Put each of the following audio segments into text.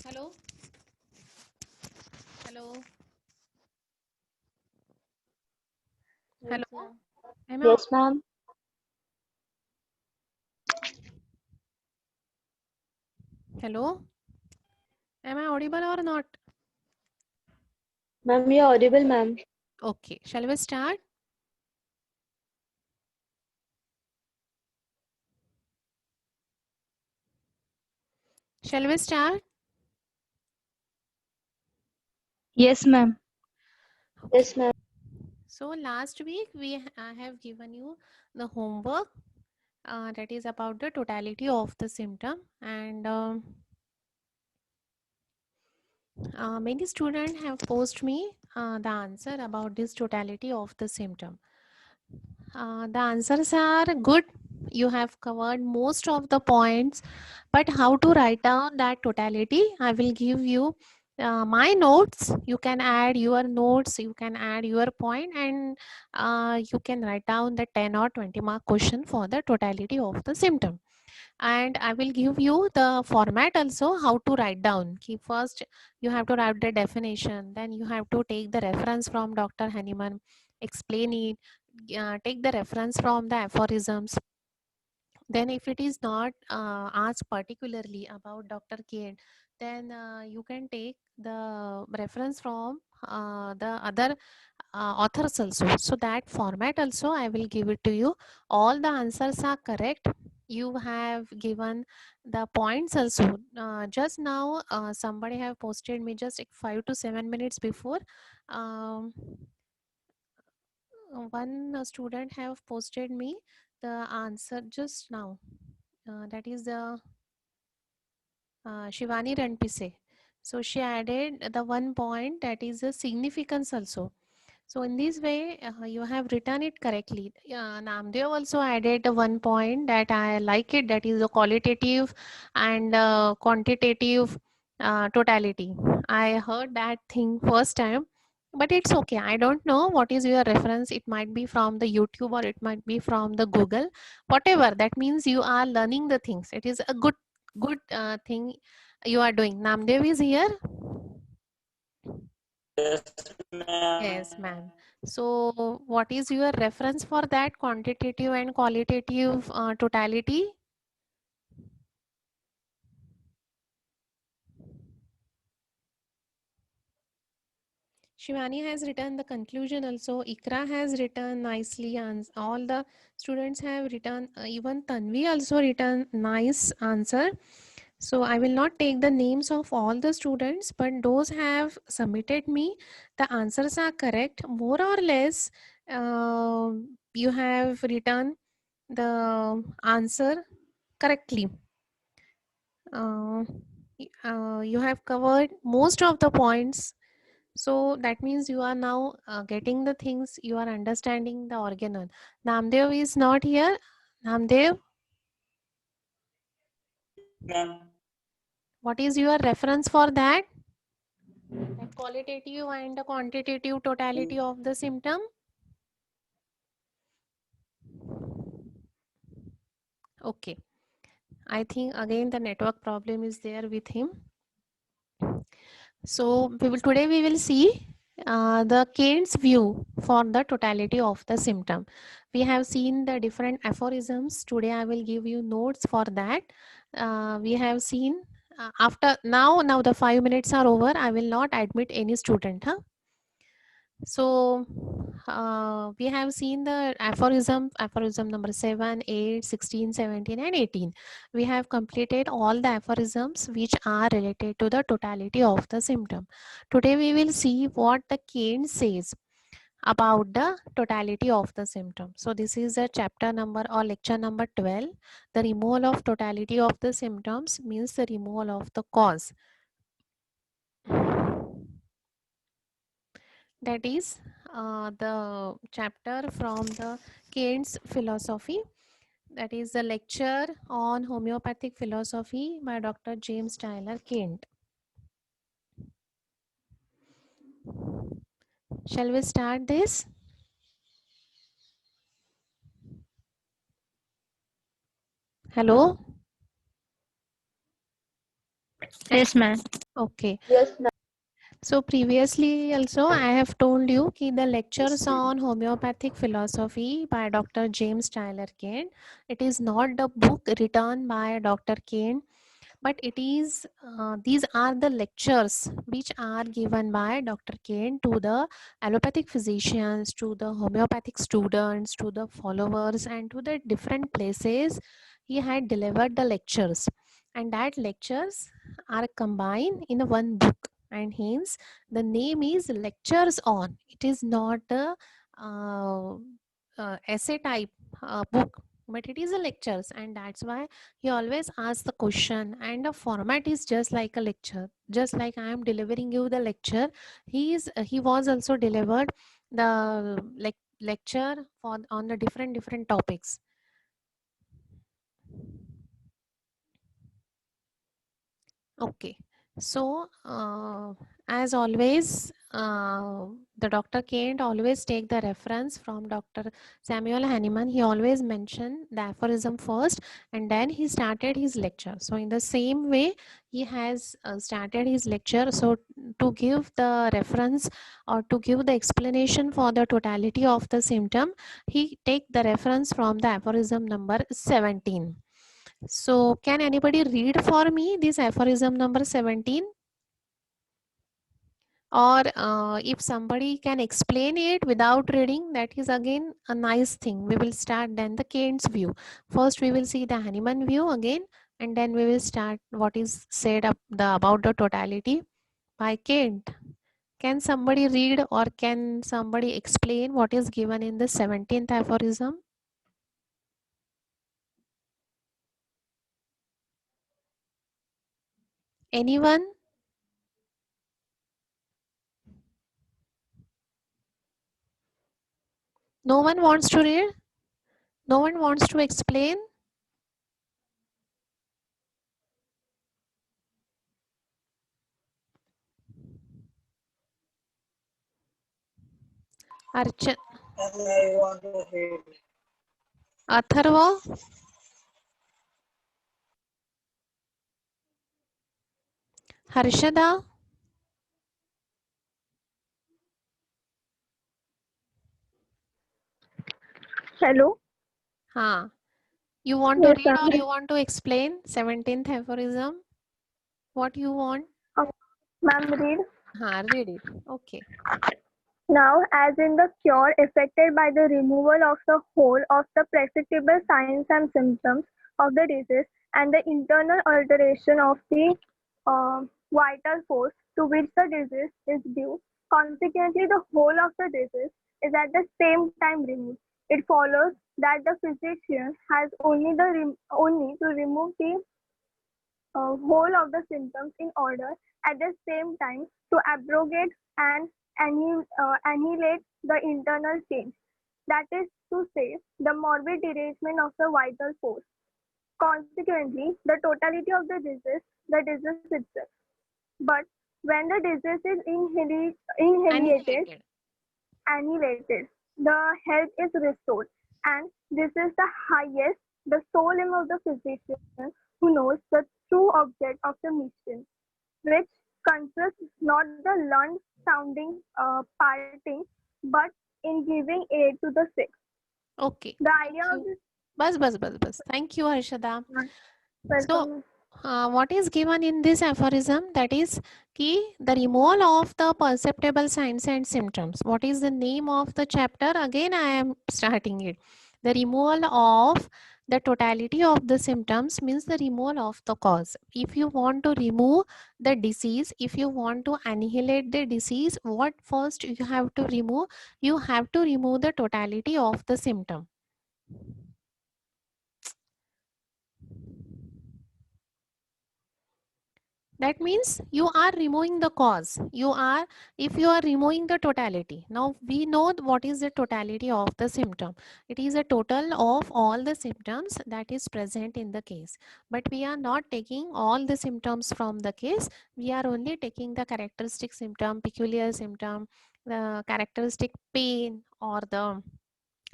Hello. Hello. Yes, Hello. ma'am. Am I, Yes, ma'am. hello. Am I audible or not? Ma'am, you're audible, ma'am. Okay. Shall we start? Shall we start? Yes, ma'am. Okay. Yes, ma'am. So last week I have given you the homework that is about the totality of the symptom, and many students have posed me the answer about this totality of the symptom. The answers are good. You have covered most of the points, but how to write down that totality? I will give you my notes. You can add your notes, you can add your point, and you can write down the 10 or 20 mark question for the totality of the symptom. And I will give you the format also how to write down. First, you have to write the definition, then you have to take the reference from Dr. Hahnemann, explain it, take the reference from the aphorisms. Then if it is not asked particularly about Dr. Kane, then you can take the reference from the other authors also. So that format also I will give it to you. All the answers are correct. You have given the points also. Just now somebody have posted me just like 5 to 7 minutes before. Um, one student have posted me the answer just now. That is the Shivani Ranpise. So she added the one point that is the significance also. So in this way, you have written it correctly. Namdev also added the one point that I like it, that is the qualitative and quantitative totality. I heard that thing first time, but it's okay. I don't know what is your reference. It might be from the YouTube or it might be from the Google. Whatever, that means you are learning the things. It is a good thing you are doing. Namdev is here. Yes, ma'am. Yes, ma'am. So, what is your reference for that quantitative and qualitative totality? Shivani has written the conclusion also. Ikra has written nicely, and all the students have written. Even Tanvi also written nice answer. So I will not take the names of all the students, but those have submitted me. The answers are correct. More or less, you have written the answer correctly. You have covered most of the points. So that means you are now getting the things, you are understanding the organelle. Namdev is not here. Namdev, Ma'am. what is your reference for that? That qualitative and the quantitative totality of the symptom? Okay. I think again the network problem is there with him. So today we will see the Kane's view for the totality of the symptom. We have seen the different aphorisms. Today I will give you notes for that. We have seen after now the 5 minutes are over. I will not admit any student. Huh? So we have seen the aphorism number 7, 8, 16, 17 and 18. We have completed all the aphorisms which are related to the totality of the symptom. Today we will see what the Kane says. about the totality of the symptom. So this is a chapter number or lecture number 12. The removal of totality of the symptoms means the removal of the cause. That is the chapter from the Kant's philosophy. That is the lecture on homeopathic philosophy by Dr. James Tyler Kant. Shall we start this? Hello? Yes, ma'am. Okay. Yes, ma'am. So previously also I have told you that the lectures on homeopathic philosophy by Dr. James Tyler Kane, it is not the book written by Dr. Kane, but it is these are the lectures which are given by Dr. Kane to the allopathic physicians, to the homeopathic students, to the followers, and to the different places he had delivered the lectures, and that lectures are combined in one book, and hence the name is lectures on. It is not a uh, essay type book, but it is a lectures, and that's why he always asks the question, and the format is just like a lecture. Just like I am delivering you the lecture, he was also delivered the lecture for on the different topics. Okay, so as always, the Dr. Kent always take the reference from Dr. Samuel Hahnemann. He always mentioned the aphorism first, and then he started his lecture. So in the same way, he has started his lecture. So to give the reference or to give the explanation for the totality of the symptom, he take the reference from the aphorism number 17. So can anybody read for me this aphorism number 17? Or if somebody can explain it without reading, that is again a nice thing. We will start then the Kant's view. First we will see the Hahnemann view again, and then we will start what is said about the totality by Kant. Can somebody read or can somebody explain what is given in the 17th aphorism? Anyone? No one wants to read? No one wants to explain? Archa, I want to read. Atharva, Harshada, Hello. हाँ. You want to Yes, read or ma'am. you want to explain 17th aphorism? What you want? Ma'am, read. हाँ, read it. Okay. Now, as in the cure effected by the removal of the whole of the perceptible signs and symptoms of the disease and the internal alteration of the vital force to which the disease is due, consequently, the whole of the disease is at the same time removed. It follows that the physician has only to remove the whole of the symptoms in order at the same time to abrogate and annihilate the internal change. That is to say, the morbid derangement of the vital force. Consequently, the totality of the disease itself. But when the disease is annihilated, the health is restored. And this is the highest, the sole aim of the physician who knows the true object of the mission, which consists not the learned sounding parting, but in giving aid to the sick. Okay. The Thank idea of you. this. Bas. Thank you, Harshada. So, Welcome. what is given in this aphorism? That is the removal of the perceptible signs and symptoms. What is the name of the chapter? Again, I am starting it. The removal of The totality of the symptoms means the removal of the cause. If you want to remove the disease, if you want to annihilate the disease, what first you have to remove? You have to remove the totality of the symptom. That means you are removing the cause. If you are removing the totality. Now we know what is the totality of the symptom. It is a total of all the symptoms that is present in the case. But we are not taking all the symptoms from the case. We are only taking the characteristic symptom, peculiar symptom, the characteristic pain, or the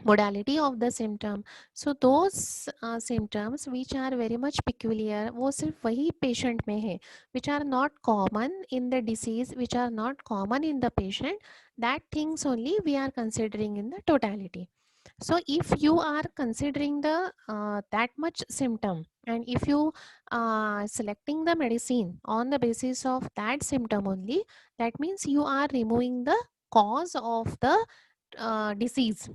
modality of the symptom. So those symptoms which are very much peculiar, वो सिर्फ वही patient में है, which are not common in the disease, which are not common in the patient, that things only we are considering in the totality. So if you are considering the that much symptom, and if you selecting the medicine on the basis of that symptom only, that means you are removing the cause of the disease.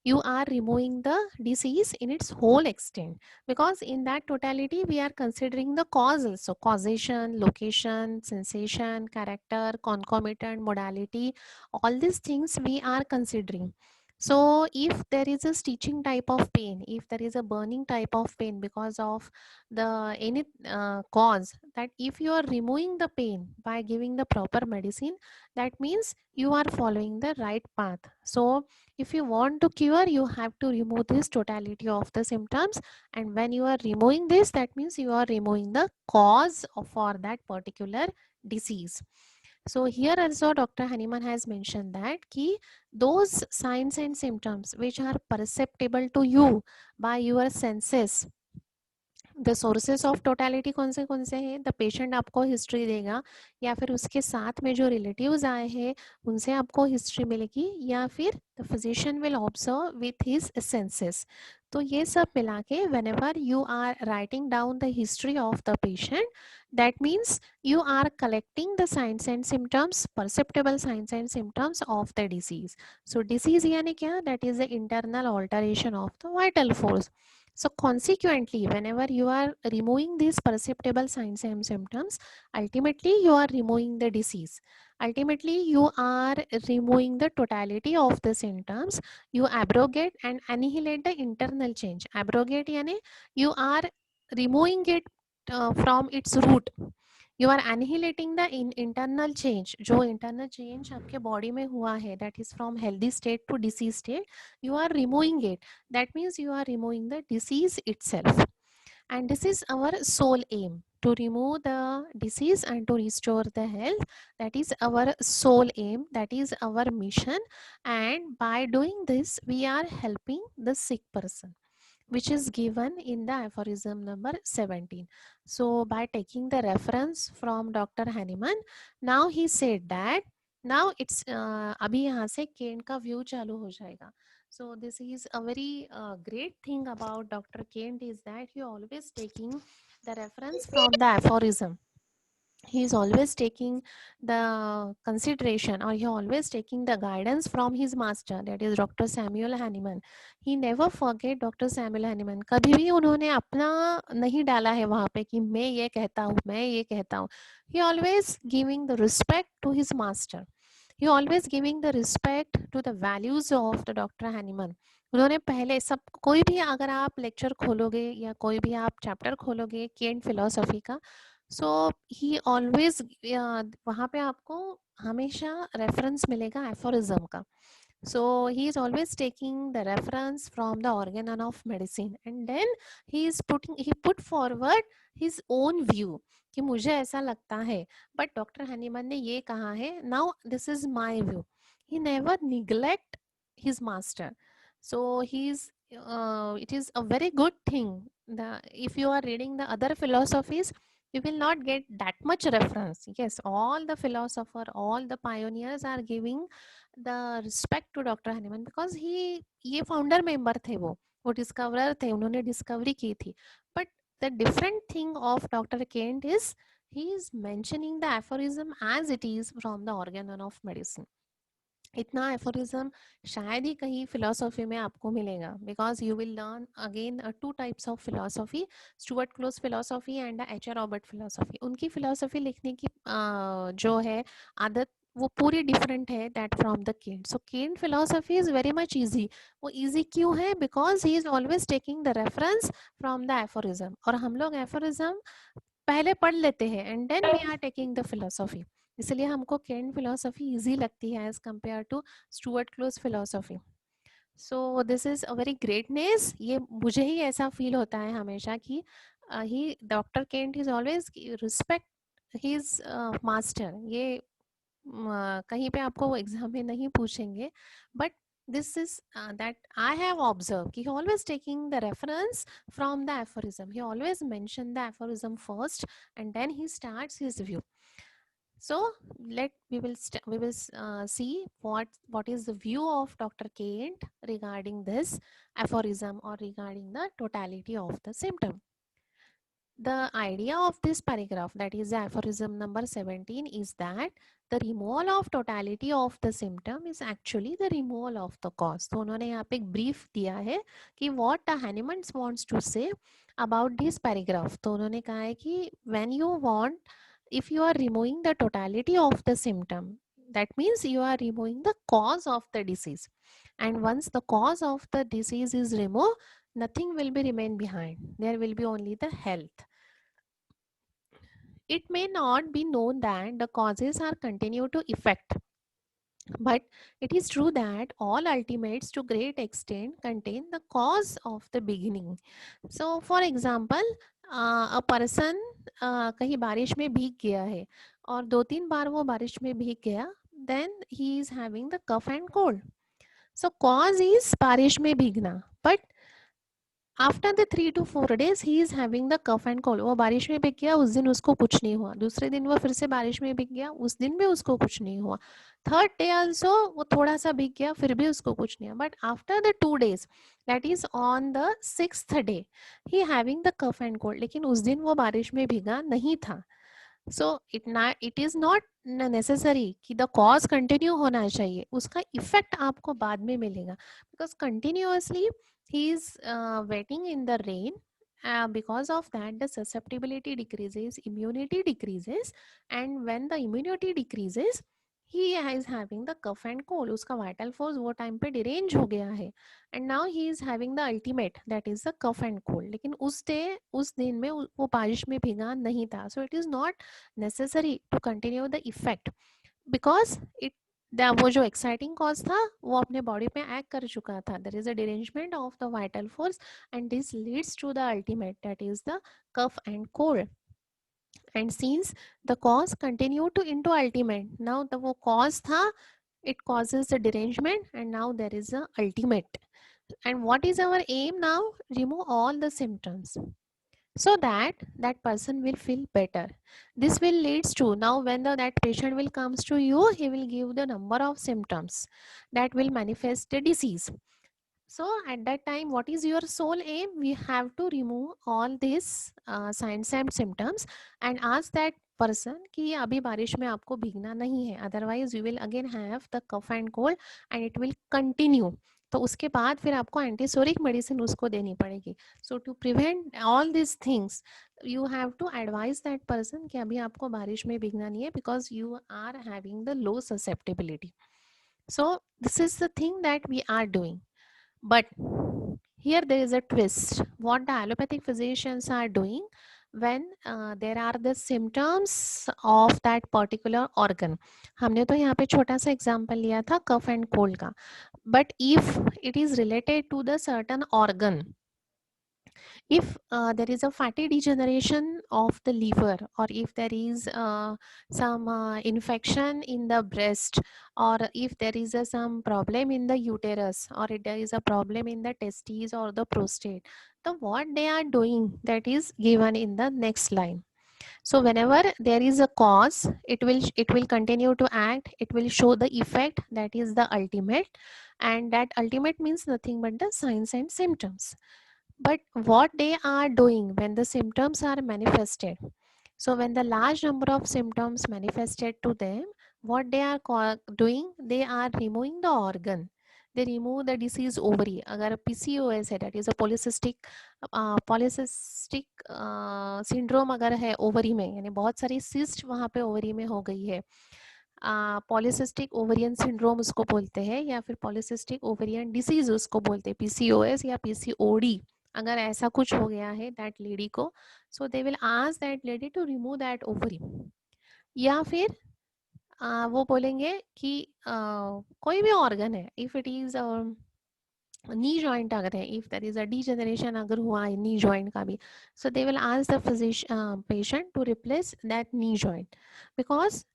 You are removing the disease in its whole extent, because in that totality we are considering the cause also, causation, location, sensation, character, concomitant, modality, all these things we are considering. So if there is a stitching type of pain, if there is a burning type of pain because of the any cause, that if you are removing the pain by giving the proper medicine, that means you are following the right path. So if you want to cure, you have to remove this totality of the symptoms, and when you are removing this, that means you are removing the cause for that particular disease. So here also Dr. Haniman has mentioned that ki those signs and symptoms which are perceptible to you by your senses, the sources of totality कौन से हैं? The patient आपको history देगा, या फिर उसके साथ में जो रिलेटिव्स आए हैं उनसे आपको हिस्ट्री मिलेगी, या फिर the physician will observe with his senses. तो ये सब मिला के whenever you are writing down the history of the patient, that means you are collecting the signs and symptoms, perceptible signs and symptoms of the disease. So disease यानी क्या? That is the internal alteration of the vital force. So consequently, whenever you are removing these perceptible signs and symptoms, ultimately you are removing the disease. Ultimately, you are removing the totality of the symptoms. You abrogate and annihilate the internal change. Abrogate यानी you are removing it from its root. You are annihilating the internal change. जो internal change आपके body में हुआ है, that is from healthy state to disease state, you are removing it. That means you are removing the disease itself. And this is our sole aim, to remove the disease and to restore the health. That is our sole aim, that is our mission. And by doing this, we are helping the sick person, which is given in the aphorism number 17. So by taking the reference from Dr. Haniman, now he said that now it's अभी यहाँ से केन का view चालू हो जाएगा. So this is a very great thing about Dr. Kent, is that he always taking the reference from the aphorism. He is always taking the consideration, or he always taking the guidance from his master, that is Dr. Samuel Hahnemann. He never forget Dr. Samuel Hahnemann. कभी भी उन्होंने अपना नहीं डाला है वहाँ पे कि मैं ये कहता हूँ, मैं ये कहता हूँ. He always giving the respect to his master. He always giving the respect to the values of the Dr. Hahnemann. उन्होंने पहले सब, कोई भी अगर आप लेक्चर खोलोगे या कोई भी आप चैप्टर खोलोगे केंट फिलोसफी का, सो ही ऑलवेज वहाँ पे आपको हमेशा रेफरेंस मिलेगा एफोरिज्म का. So he is always taking the reference from the organon of medicine, and then he put forward his own view कि मुझे ऐसा लगता है, but डॉक्टर हनीमन ने ये कहा है, now this is my view. He never neglect his master. So it is a very good thing. If you are reading the other philosophies, you will not get that much reference. Yes, all the philosopher, all the pioneers are giving the respect to Dr. Hahnemann, because ये founder member थे, वो discoverer थे, उन्होंने discovery की थी. But the different thing of Dr. Kent is he is mentioning the aphorism as it is from the organon of medicine. इतना aphorism शायद ही कहीं फिलोसॉफी में आपको मिलेगा, because you will learn again two types of philosophy, Stuart Close philosophy and H R Robert philosophy. उनकी philosophy लिखने की जो है आदत वो पूरी डिफरेंट है that from the Kent. So Kent philosophy is very much easy. वो इजी क्यों है? Because he is always taking the reference from the aphorism, और हम लोग एफोरिज्म पहले पढ़ लेते हैं and then we are taking the philosophy. इसलिए हमको केंट फिलोसॉफी इजी लगती है as compare to Stuart Close philosophy. So this is a very greatness. ये मुझे ही ऐसा फील होता है हमेशा कि he doctor Kent is always respect his master. ये कहीं पे आपको एग्जाम में नहीं पूछेंगे, but this is that I have observed. He always taking the reference from the aphorism. He always mention the aphorism first and then he starts his view. So we will see what is the view of Dr. Kent regarding this aphorism or regarding the totality of the symptom. The idea of this paragraph, that is the aphorism number 17, is that the removal of totality of the symptom is actually the removal of the cause. तो उन्होंने यहाँ पे एक brief दिया है कि what Hahnemann wants to say about this paragraph. तो उन्होंने कहा है कि when you want, if you are removing the totality of the symptom, that means you are removing the cause of the disease. And once the cause of the disease is removed, nothing will be remain behind. There will be only the health. It may not be known that the causes are continue to effect, but it is true that all ultimates to great extent contain the cause of the beginning. So for example, a person कहीं बारिश में भीग गया है और 2-3 बार वो बारिश में भीग गया, then he is having the cough and cold. So cause is बारिश में भीगना, but after the 3 to 4 days he is having the cough and cold. वो बारिश में भीग गया, उस दिन उसको कुछ नहीं हुआ, दूसरे दिन वो फिर से बारिश में भीग गया, उस दिन भी उसको कुछ नहीं हुआ, थर्ड डे आल्सो वो थोड़ा सा भीग गया, फिर भी उसको कुछ नहीं हुआ, but after the 2 days, that is on the 6th day, he having the cough and cold, लेकिन उस दिन वो बारिश में भीगा नहीं था। So it is not necessary कि द कॉज कंटिन्यू होना चाहिए, उसका इफेक्ट आपको बाद में मिलेगा, because continuously he is waiting in the rain. Because of that the susceptibility decreases, immunity decreases, and when the immunity decreases he is having the cough and cold. उसका vital force वो time पे derange हो गया है, and now he is having the ultimate, that is the cough and cold. लेकिन उस दिन में वो बारिश में भीगा नहीं था, so it is not necessary to continue the effect because it वो जो एक्साइटिंग कॉज था वो अपने बॉडी पे एक्ट कर चुका था. There is a derangement of the vital force and this leads to the ultimate, that is the cough and cold. And since the cause continue to into ultimate, now the वो cause था, it causes the derangement and now there is a ultimate. And what is our aim now? Remove all the symptoms so that that person will feel better. This will leads to, now when that patient will comes to you, he will give the number of symptoms that will manifest the disease. So at that time what is your sole aim? We have to remove all these signs and symptoms and ask that person कि अभी बारिश में आपको भीगना नहीं है, otherwise you will again have the cough and cold and it will continue. तो उसके बाद फिर आपको एंटीसोरिक मेडिसिन उसको देनी पड़ेगी. So to prevent all this things you have to advise that person कि अभी आपको बारिश में भीगना नहीं है because you are having the low susceptibility. So this is the thing that we are doing. But here there is a twist. What the allopathic physicians are doing when there are the symptoms of that particular organ. हमने तो यहाँ पे छोटा सा example लिया था कफ and cold का, but if it is related to the certain organ, if there is a fatty degeneration of the liver, or if there is some infection in the breast, or if there is some problem in the uterus, or if there is a problem in the testes or the prostate, so what they are doing, that is given in the next line. So whenever there is a cause, it will continue to act, it will show the effect, that is the ultimate, and that ultimate means nothing but the signs and symptoms. But what they are doing when the symptoms are manifested, so when the large number of symptoms manifested to them, what they are doing, they are removing the organ. They remove the disease ovary. अगर PCOS है, that is a polycystic syndrome अगर है ovary में, यानी बहुत सारी cyst वहाँ पे ओवरी में हो गई है, पॉलिसिस्टिक ओवरियन सिंड्रोम उसको बोलते हैं, या फिर पॉलिसिस्टिक ओवरियन डिसीज उसको बोलते हैं, PCOS या PCOD, अगर ऐसा कुछ हो गया है दैट लेडी को, so they will ask that lady to remove that ovary. या फिर वो बोलेंगे कि कोई भी ऑर्गन है, if it is knee joint अगर है, if there is a degeneration अगर हुआ है नी जॉइंट का भी, so they will ask the physician patient to replace that knee joint, because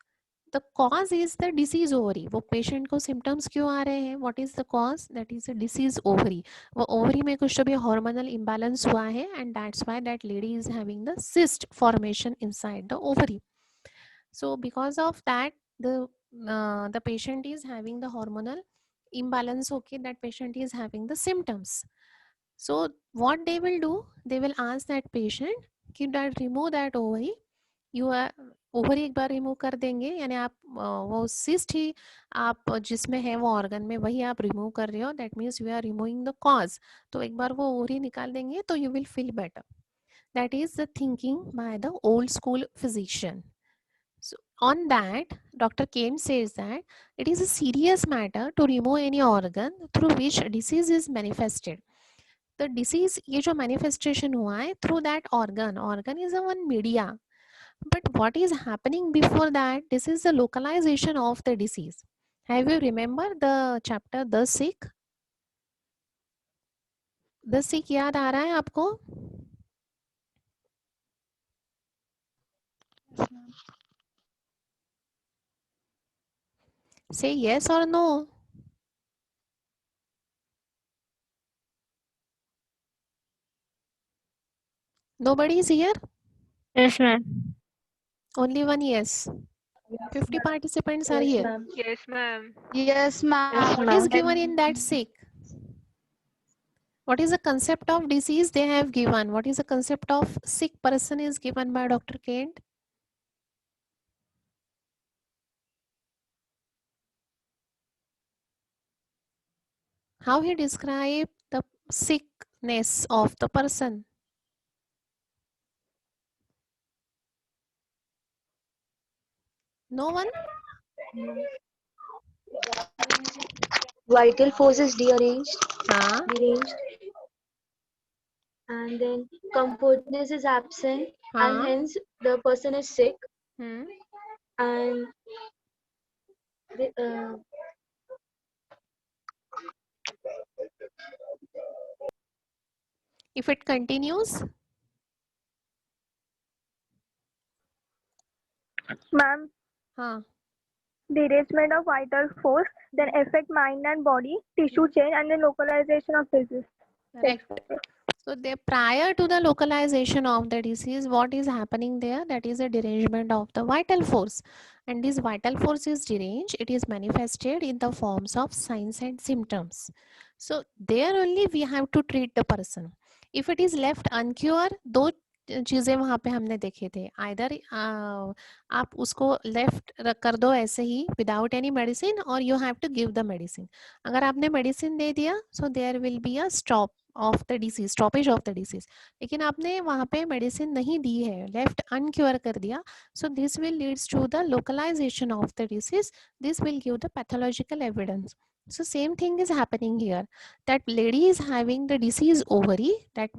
the cause is the disease ovary. वो patient को symptoms क्यों आ रहे हैं, what is the cause, that is the disease ovary. वो ovary में कुछ तो भी हार्मोनल इम्बैलेंस हुआ है, and that's why that lady is having the cyst formation inside the ovary. So because of that, the patient is having the hormonal imbalance. Okay, that patient is having the symptoms. So what they will do, they will ask that patient कि that remove that ovary. You are ovary एक बार remove कर देंगे, यानी आप वो cyst ही आप जिसमें है वो ऑर्गन में वही आप रिमूव कर रहे हो, that means you are removing the cause. तो एक बार वो ओवरी निकाल देंगे तो you will feel better. That is the thinking by the old school physician. So on that, Dr. Kane says that it is a serious matter to remove any organ through which disease is manifested. The disease, ये जो manifestation हुआ है through that organ, organ is a one media. But what is happening before that? This is the localization of the disease. Have you remember the chapter The Sick? The Sick याद आ रहा है आपको? Say yes or no. Nobody is here? Yes, ma'am. Only one yes. 50 participants are here. Yes, ma'am. Yes, ma'am. Yes, What is given in that sick? What is the concept of disease they have given? What is the concept of sick person is given by Dr. Kent? How he described the sickness of the person? No one? Vital forces deranged, Huh? and then comfortness is absent, and Huh? hence the person is sick, Hmm. and If it continues? Ma'am, Huh? derangement of vital force, then affect mind and body, tissue change, and then localization of disease. Correct. So they, prior to the localization of the disease, what is happening there? That is a derangement of the vital force. And this vital force is deranged. It is manifested in the forms of signs and symptoms. So there only we have to treat the person. If it is left uncured, दो चीज़ें वहाँ पे हमने देखे थे, either आप उसको left कर दो ऐसे ही विदाउट एनी मेडिसिन, और you have to give the medicine. अगर आपने मेडिसिन दे दिया, so there will be a stop of the disease, stoppage of the disease. लेकिन आपने वहाँ पे मेडिसिन नहीं दी है, लेफ्ट अनक्योर कर दिया, so this will leads to the localization of the disease, this will give the pathological evidence. So same thing is happening here, that lady is having the disease ovary, that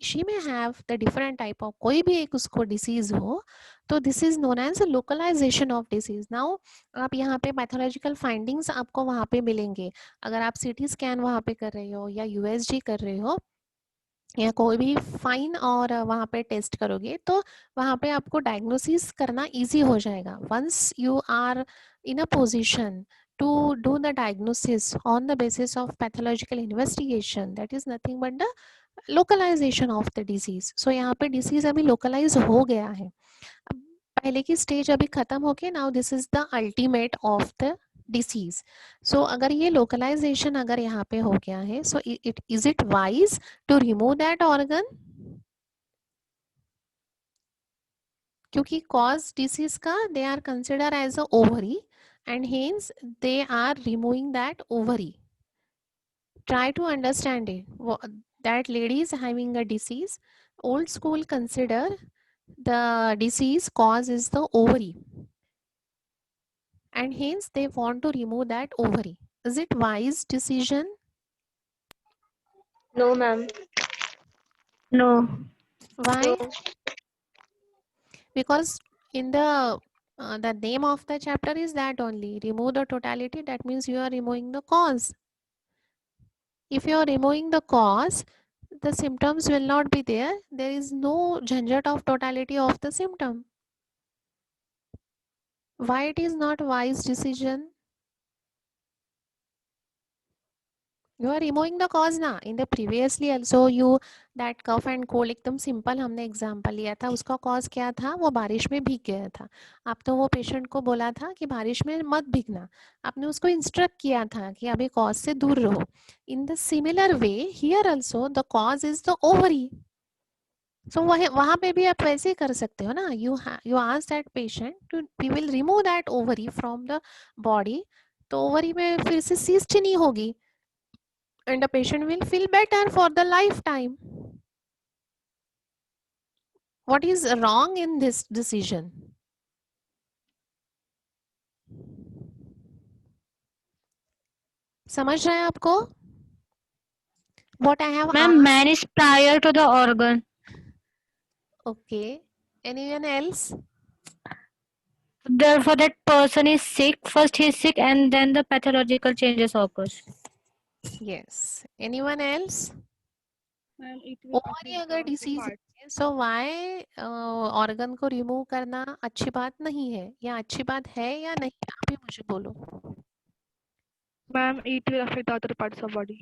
she may have the different type of कोई भी एक उसको disease हो, तो this is known as a localization of disease. Now आप यहाँ पे pathological findings आपको वहाँ पे मिलेंगे। अगर आप CT स्कैन वहाँ पे कर रहे हो या USG कर रहे हो या कोई भी फाइन और वहाँ पे टेस्ट करोगे, तो वहाँ पे आपको डायग्नोसिस करना इजी हो जाएगा। Once you are in a position to do the diagnosis on the basis of pathological investigation, that is nothing but the localization of the disease. So यहाँ पे disease अभी localize हो गया है, अब पहले की स्टेज अभी खत्म होके now this is the ultimate of the disease. So अगर ये localization अगर यहाँ पे हो गया है, so is it wise to remove that organ? क्योंकि cause disease का they are considered as a ovary, and hence they are removing that ovary. Try to understand it. That lady is having a disease. Old school consider the disease cause is the ovary, and hence they want to remove that ovary. Is it wise decision? No, ma'am. No. Why? No. Because in the name of the chapter is that only, remove the totality. That means you are removing the cause. If you are removing the cause, the symptoms will not be there. There is no jhanjat of totality of the symptom. Why it is not wise decision? You are removing the cause ना. In the previously also you that cough and cold एकदम simple हमने example लिया था. उसका cause क्या था? वो बारिश में भीग गया था. आप तो वो patient को बोला था कि बारिश में मत भीगना. आपने उसको instruct किया था कि अभी cause से दूर रहो. In the similar way here also the cause is the ovary. So वहाँ पे भी आप वैसे कर सकते हो ना. You ask that patient to we will remove that ovary from the body. तो ovary में फिर से cyst नहीं होगी. And the patient will feel better for the lifetime. What is wrong in this decision? समझ रहे हैं आपको? What I have Ma'am, asked? man is prior to the organ. Okay. Anyone else? Therefore, that person is sick. First he is sick and then the pathological changes occurs. Yes. Anyone else? Ma'am, it will Ovary affect अगर the disease parts. है, so why organ को remove करना अच्छी बात नहीं है? या अच्छी बात है या नहीं? आप ही मुझे बोलो. Ma'am, it will affect the other parts of body.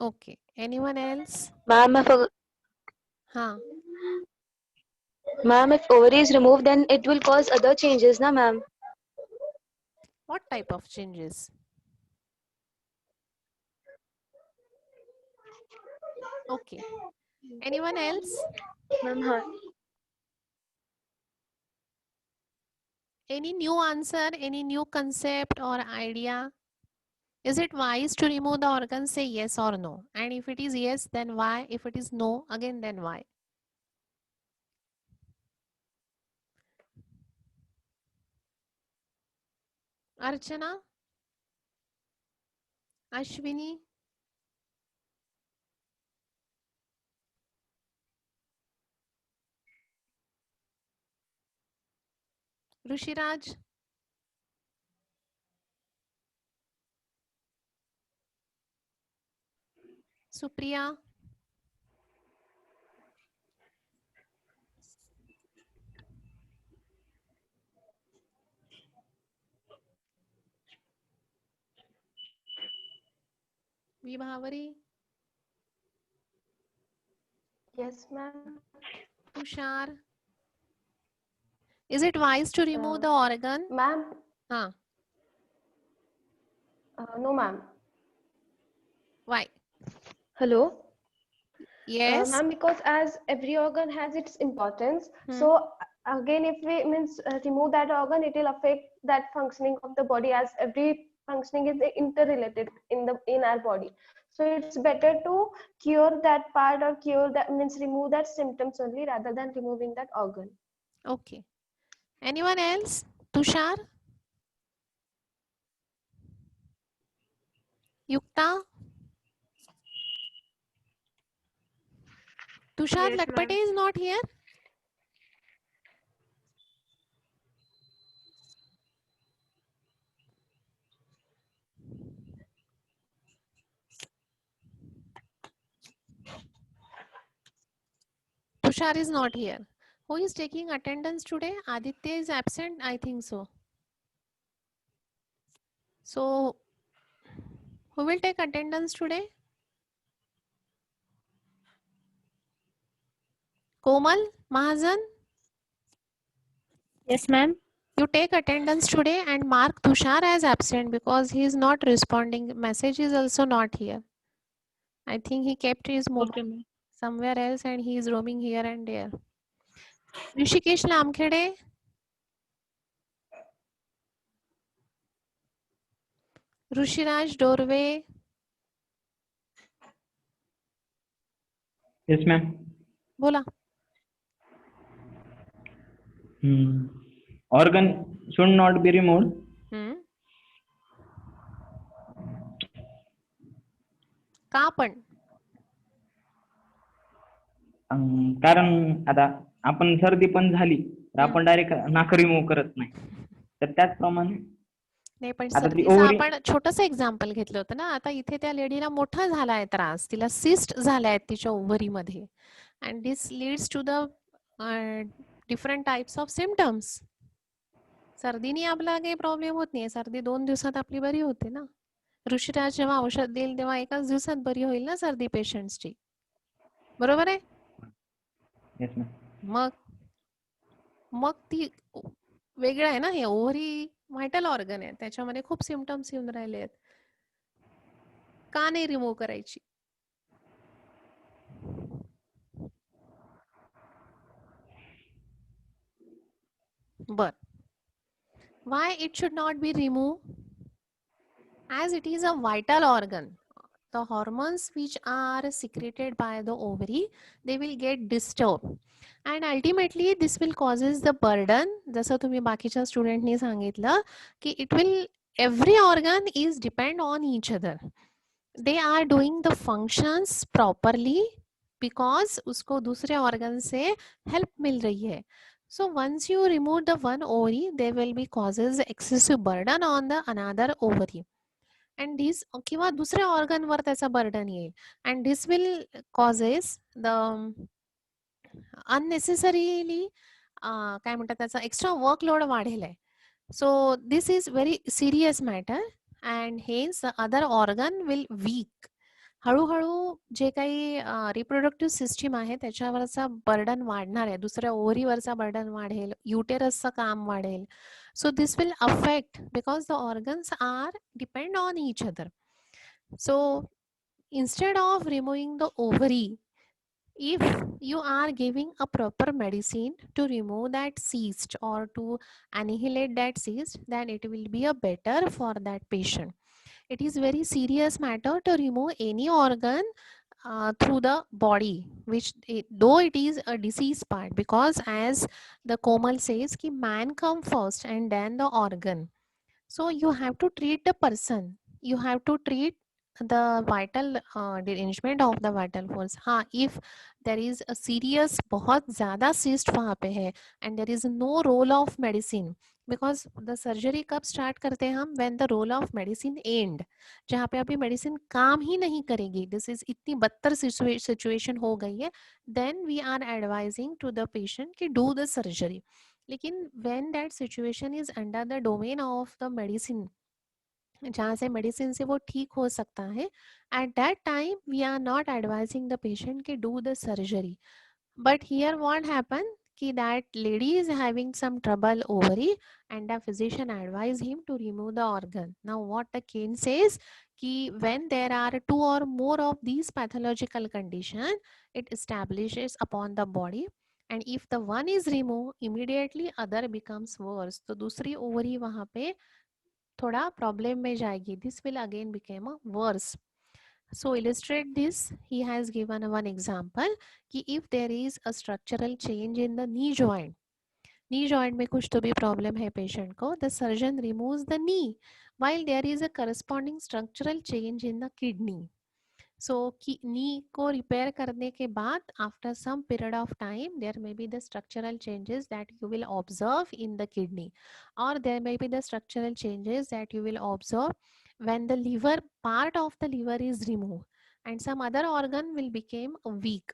Okay. Anyone else? Ma'am, हाँ. ma'am, if ovary is removed, then it will cause other changes, na, ma'am? What type of changes? Okay. Anyone else? Ma'am, Any new answer, any new concept or idea? Is it wise to remove the organ? Say yes or no. And if it is yes, then why? If it is no, again, then why? Archana? Ashwini? Rushiraj? Supriya? Vibhavari? Yes, ma'am. Tushar? Is it wise to remove the organ? Ma'am, Huh. no, ma'am. Why? Hello? Yes. Ma'am, because as every organ has its importance, so again, if we remove that organ, it will affect that functioning of the body, as every functioning is interrelated in our body. So it's better to cure that part, or cure that means remove that symptoms only, rather than removing that organ. Okay. Anyone else? Tushar? Yukta? Tushar Yes, Latpate ma'am. is not here? Tushar is not here. Who is taking attendance today? Aditya is absent, I think so. So, who will take attendance today? Komal Mahajan, Yes, ma'am. you take attendance today and mark Tushar as absent because he is not responding. Message is also not here. I think he kept his mobile Okay, ma'am. somewhere else and he is roaming here and there. Rishikesh Lamkhede, Rishiraj doorway. Yes, ma'am. बोला. Organ should not be removed. हम्म. का पण? कारण आता आपण सर्दी पण झाली तर आपण डायरेक्ट नाक रिमूव्ह करत नाही. तर त्याचप्रमाणे नाही, पण आता ती सर्दीचं ओव्हरी आपण छोटस एक्झाम्पल घेतलं होतं ना. आता इथे त्या लेडीला मोठा झालाय त्रास, तिला सिस्ट झालाय तिच्या ओव्हरी मध्ये, and this leads to the different types of symptoms. सर्दीने आपला काही प्रॉब्लेम होत नाही. सर्दी 2 दिवसात आपली बरी होते ना. ऋषिराज जेव्हा औषध देईल तेव्हा एकाच दिवसात बरी होईल ना सर्दी पेशंट्सची. बरोबर आहे? Yes ma'am. मग मग ती वेगळं आहे ना. हे ओव्हरी व्हायटल ऑर्गन आहे, त्याच्यामध्ये खूप सिम्टम्स येऊन राहिले आहेत. का नाही रिमूव्ह करायची? बर. Why it should not be removed? As it is a vital organ, the hormones which are secreted by the ovary, they will get disturbed, and ultimately this will causes the burden. जसं तुम्ही बाकीच्या स्टुडंटनी सांगितलं की it will, every organ is depend on each other. They are doing the functions properly because उसको दूसरे organ से help मिल रही है. So once you remove the one ovary, there will be causes excessive burden on the another ovary. And this किंवा दुसऱ्या organ वर त्याचा burden येईल. And this will causes the unnecessarily काय म्हणतात त्याचा एक्स्ट्रा वर्कलोड वाढेल आहे. So this is very serious matter and hence the other organ will weak. हळूहळू जे काही रिप्रोडक्टिव्ह सिस्टीम आहे त्याच्यावरचा बर्डन वाढणार आहे. दुसऱ्या ओव्हरीवरचा बर्डन वाढेल, युटेरसचं काम वाढेल. So this will affect because the organs are depend on each other. So instead of removing the ovary, if you are giving a proper medicine to remove that cyst or to annihilate that cyst, then it will be a better for that patient. It is very serious matter to remove any organ through the body, which though it is a disease part, because as the Komal says ki man come first and then the organ. So you have to treat the person, you have to treat the vital derangement of the vital force. हाँ, if there is a serious बहुत ज़्यादा cyst वहाँ पे है and there is no role of medicine, because the surgery कब start करते हैं हम? when the role of medicine end, जहाँ पे अभी medicine काम ही नहीं करेगी, this is इतनी बदतर situation हो गई है, then we are advising to the patient कि do the surgery. लेकिन when that situation is under the domain of the medicine, जहाँ से मेडिसिन से वो ठीक हो सकता है, at that time we are not advising the patient कि do the surgery. But here what happened कि that lady is having some trouble ovary and the physician advised him to remove the organ. Now what the Kane says कि when there are 2 or more of these pathological condition, it establishes upon the body, and if the one is removed, immediately other becomes worse. तो दूसरी ovary वहाँ पे थोड़ा problem में जाएगी. This will again became a worse. So illustrate this, he has given one example कि if there is a structural change in the knee joint में कुछ तो भी प्रॉब्लम है पेशेंट को, the surgeon removes the knee while there is a corresponding structural change in the kidney. So knee को repair करने के बाद after some period of time there may be the structural changes that you will observe in the kidney, or there may be the structural changes that you will observe when the liver, part of the liver is removed and some other organ will become weak.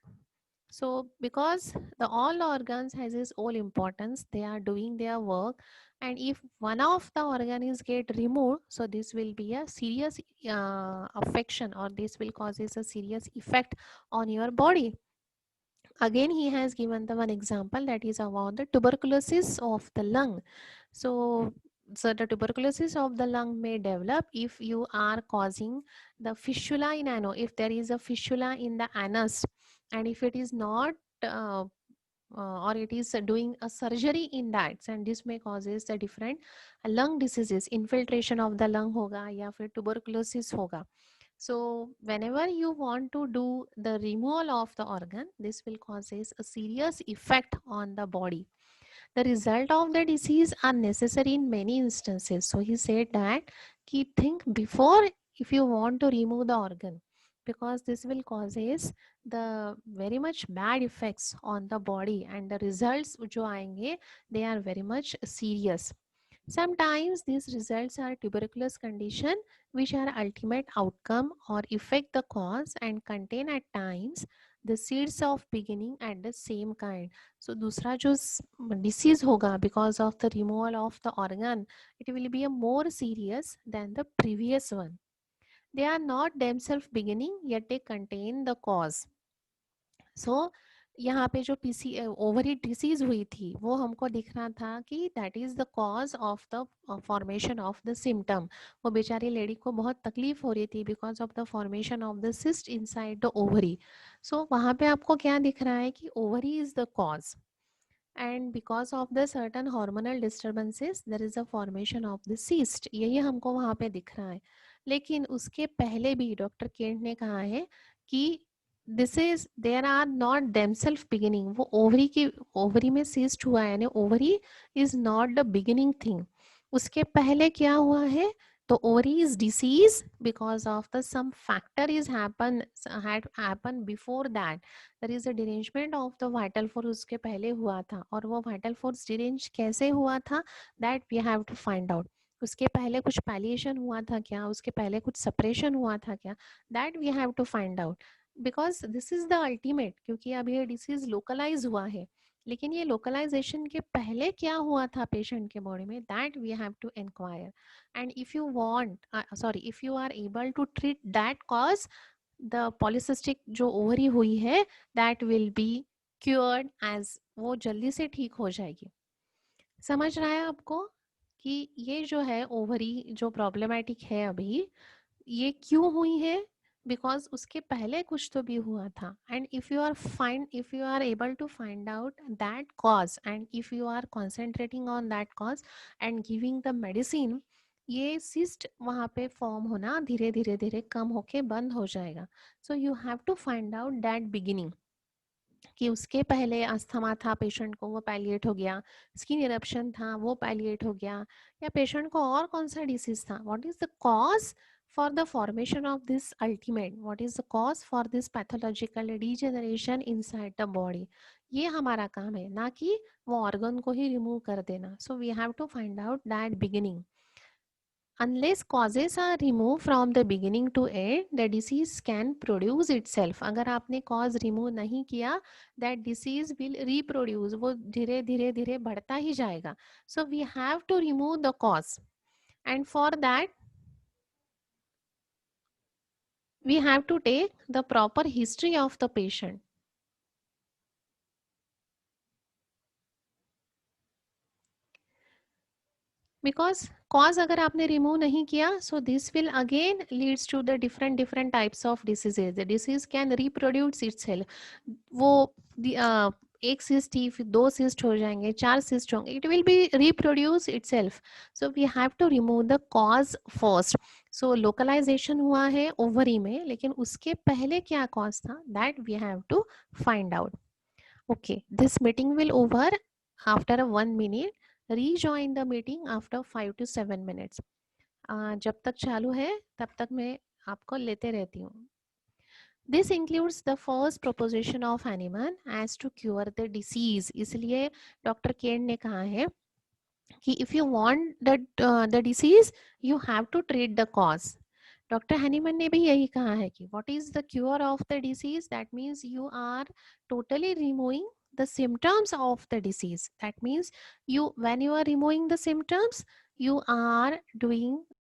So because the all organs has its own importance, they are doing their work, and if one of the organ is get removed, so this will be a serious affection, or this will causes a serious effect on your body. Again he has given the one example that is about the tuberculosis of the lung. So the tuberculosis of the lung may develop if you are causing the fistula in ano, if there is a fistula in the anus, and if it is not or it is doing a surgery in that, and this may causes the different lung diseases, infiltration of the lung होगा या फिर tuberculosis होगा. So whenever you want to do the removal of the organ, this will causes a serious effect on the body. The result of the disease are necessary in many instances. So he said that think before if you want to remove the organ, because this will causes the very much bad effects on the body, and the results जो आएंगे they are very much serious. Sometimes these results are tuberculous condition which are ultimate outcome or affect the cause and contain at times the seeds of beginning at the same kind. So दूसरा जो disease होगा because of the removal of the organ, it will be a more serious than the previous one. They are not themselves beginning, yet they contain the cause. So यहाँ पे जो ovary disease हुई थी वो हमको दिख रहा था कि that is the cause of the formation of the symptom. वो बेचारी लेडी को बहुत तकलीफ हो रही थी because of the formation of the cyst inside the ovary. So वहाँ पे आपको क्या दिख रहा है कि ovary is the cause, and because of the certain hormonal disturbances there is a formation of the cyst. यही हमको वहाँ पे दिख रहा है. लेकिन उसके पहले भी डॉक्टर केंट ने कहा है कि this is there are not themself beginning. वो ओवरी में सिस्ट हुआ है, यानी ovary is not the beginning thing. उसके पहले क्या हुआ है, तो ovary is disease because of the some factor is had happened before that. There is a derangement of the vital force उसके पहले हुआ था, और वो vital force deranged कैसे हुआ था that we have to find out. उसके पहले कुछ palliation हुआ था क्या, उसके पहले कुछ suppression हुआ था क्या, that we have to find out. because this is the ultimate, क्योंकि अब ये disease localize हुआ है, लेकिन ये लोकलाइजेशन के पहले क्या हुआ था पेशेंट के बॉडी में, that we have to inquire. And if you want if you are able to treat that cause, the polycystic जो ओवरी हुई है that will be cured as, वो जल्दी से ठीक हो जाएगी. समझ रहा है आपको कि ये जो है ओवरी जो प्रॉब्लमेटिक है अभी, ये क्यों हुई है, बिकॉज उसके पहले कुछ तो भी हुआ था. And if you are able to find out that cause, and if you are concentrating on that cause and giving the medicine, ये सिस्ट वहाँ पे फॉर्म होना धीरे धीरे धीरे कम होके बंद हो जाएगा. So you have to find out that beginning, कि उसके पहले अस्थमा था पेशेंट को, वो पैलिएट हो गया, स्किन इरप्शन था वो पैलिएट हो गया, या पेशेंट को और कौन सा डिसीज था, what is the cause for the formation of this ultimate, what is the cause for this pathological degeneration inside the body. ये हमारा काम है, ना कि वो ऑर्गन को ही रिमूव कर देना. So we have to find out that beginning. Unless causes are removed from the beginning to end, the disease can produce itself. अगर आपने cause remove नहीं किया, that disease will reproduce, वो धीरे धीरे धीरे बढ़ता ही जाएगा. So we have to remove the cause, and for that we have to take the proper history of the patient. Because cause अगर आपने remove नहीं किया, so this will again leads to the different types of diseases. The disease can reproduce itself. वो एक cyst थी, फिर 2 cyst हो जाएंगे, 4 cyst होंगे, it will be reproduce itself. So we have to remove the cause first. So localization हुआ है ovary में, लेकिन उसके पहले क्या cause था, that we have to find out. Okay, this meeting will over after 1 minute. Rejoin the meeting after 5 to 7 minutes. जब तक चालू है तब तक मैं आपको लेते रहती हूँ. This includes the first proposition of Hahnemann as to cure the disease. इसलिए डॉक्टर केन ने कहा है कि if you want the disease, you have to treat the cause. Doctor Hahnemann ने भी यही कहा है कि what is the cure of the disease? That means you are totally removing the symptoms of the disease. That means when you are removing the symptoms, you are doing